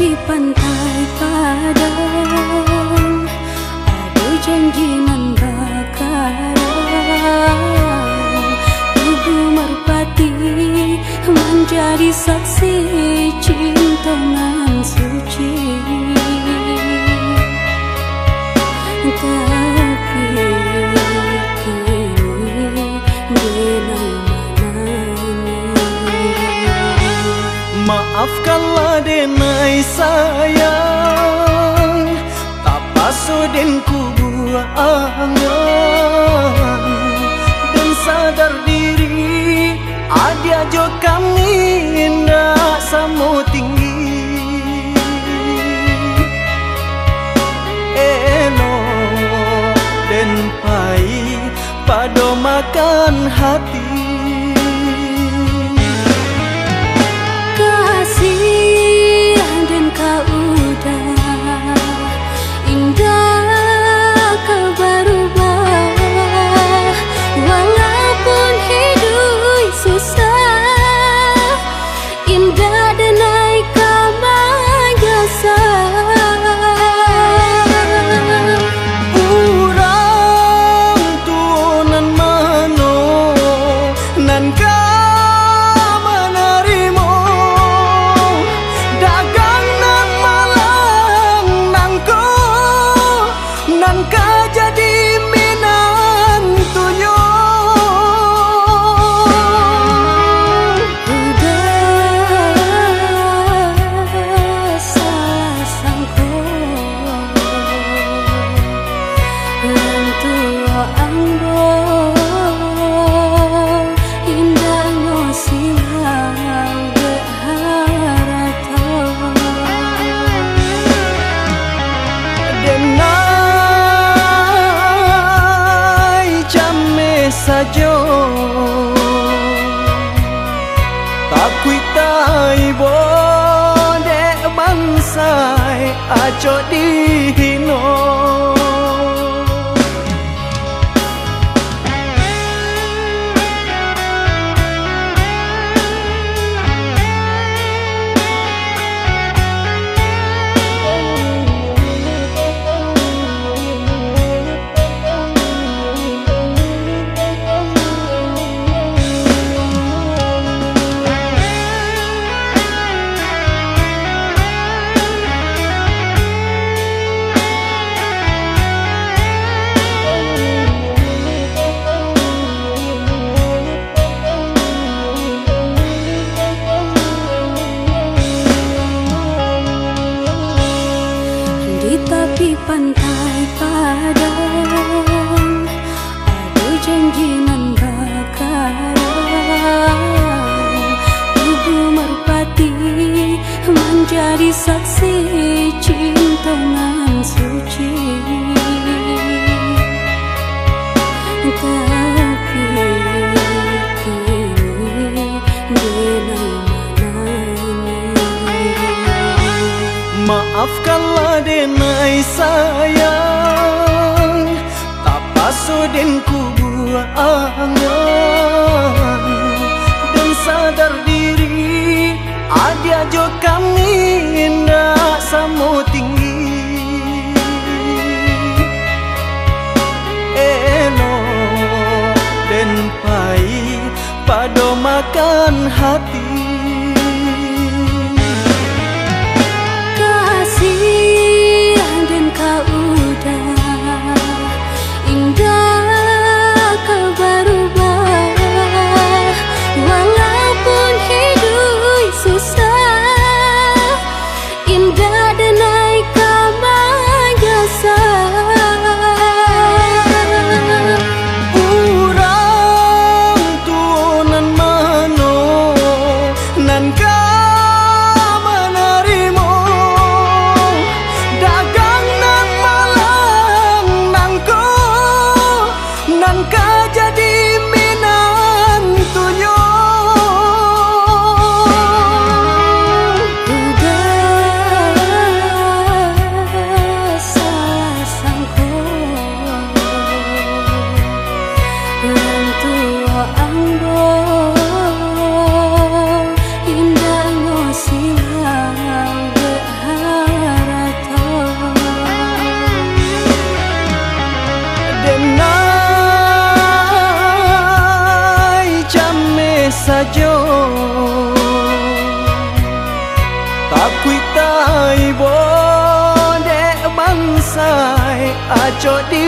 tepi pantai padang ada janji nan bakarang. Tubuh merpati menjadi saksi cinta nan suci. Tapi kini denai maafkanlah denai sayang, tak pasudin ku buang dan sadar diri adia jo kami indah samo tinggi. Eno dan pai pado makan hati. Dan kau udah indah, kau berubah. Walaupun hidup susah, indah denai kau majasa. Urang tunan mano nan sajo tak kuitai bode bansai aco dihino. Di tepi pantai padang ada janji nan bakarang. Tubuh merpati menjadi saksi cinta nan suci. Tapi kini denai maafkanlah denai sayang, tak pasudin ku buang dan sadar diri adia jo kami indah samo tinggi. Eno dan pai pado makan hati. Dan kau udah indah, kau berubah. Walaupun hidup susah, indah denai kau majasa. Urang tunan mano nan indah no silang saja tak kuitai bo dek bangsai aco di